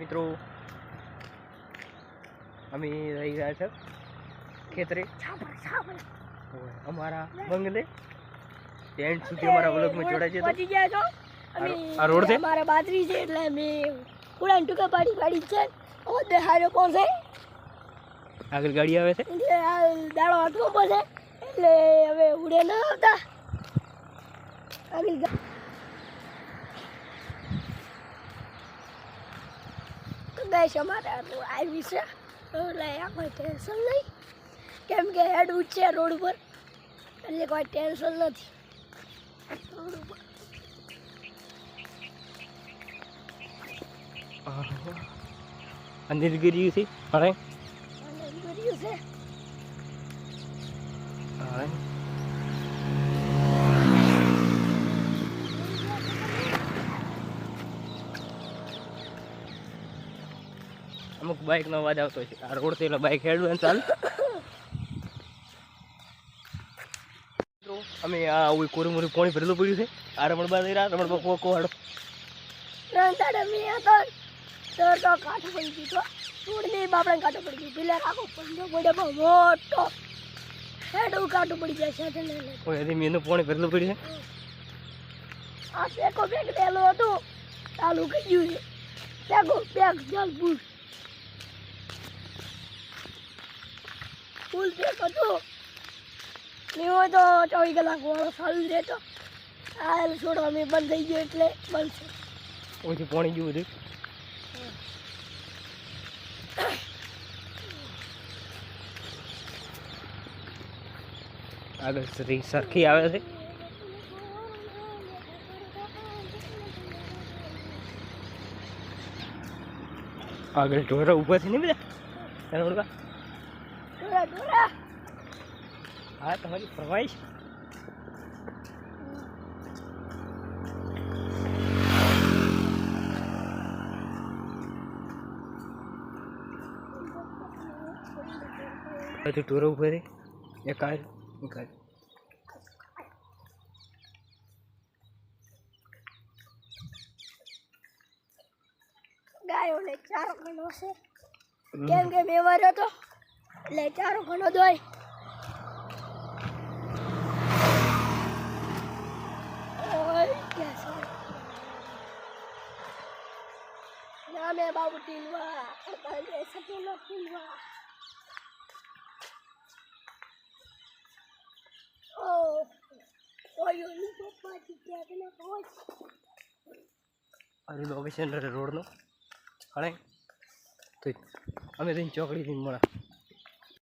મિત્રો અમે રહી ગયા છે ખેતરે અમારા બંગલે એન્ડ સુધી અમારા વ્લોગમાં જોડાઈ છે. પહોંચી ગયા છો અમે આ રોડ છે અમારા બાજરી છે એટલે અમે પૂરા ટુકા પાડી છે. હવે દેખાડો કોણ છે આગળ ગાડી આવે છે એટલે આ દાડો આટલો પડે એટલે હવે ઉડે ના આવતા આગળ ગાઈસ અમારે આવી છે એટલે કોઈ ટેન્શન નહીં કેમ કે હેડ ઉચ્ચે રોડ ઉપર એટલે કોઈ ટેન્શન નથી રોડ ઉપર. અંધેર ગીર્યું છે અરે કર્યું છે અરે અમુક બાઇક નો અવાજ આવતો છે. આ રોડ થી એટલે બાઇક હેડવું ચાલુ. અમે આ ઓય કોરમોરી પાણી ભરેલું પડ્યું છે. આ રમણબા દઈ રહ્યા રમણબા કોકો હાડો ત્રણ મેં હતો સર તો કાઠો પડી ગયો છોડ દે બાપડા કાઠો પડી ગયો પેલા રાખો પંજો પડે બહુ મોટો હેડું કાઠો પડી જાય છે એટલે ઓય હજી મેનું પાણી ભરેલું પડ્યું છે. આ પેકો બેગ દેલો હતો ચાલુ કરી ગયું છે પેકો બેગ જલ ફૂલ ફૂલ પેક હતો નહીં હોય તો 24 કલાક વાળો ચાલુ રહેતો આ છોડવા મેં બંધ થઈ ગયો એટલે બંધ છે. ઓયથી પાણી ગયું બધું આગળ સરખી આવે છે. આગળ ઢોરા ઊભા છે ને બધા રમણબા ઢોરા હા તમારી ફરમાઈશ ઢોરા ઊભા છે એક આ ગાયોને ચારો ઘણો છે કેમ કે વ્યવહાર હતો એટલે ચારો ઘણો દોય નામે બાબુ ટીલવા સકેલો ટીલવા ઓ ઓયો ની પપ્પા ટીક્યા કે ના પહોંચ આ લોકેશન રોડનો હણે તો અમે તઈને ચોકડીથી મળ્યા.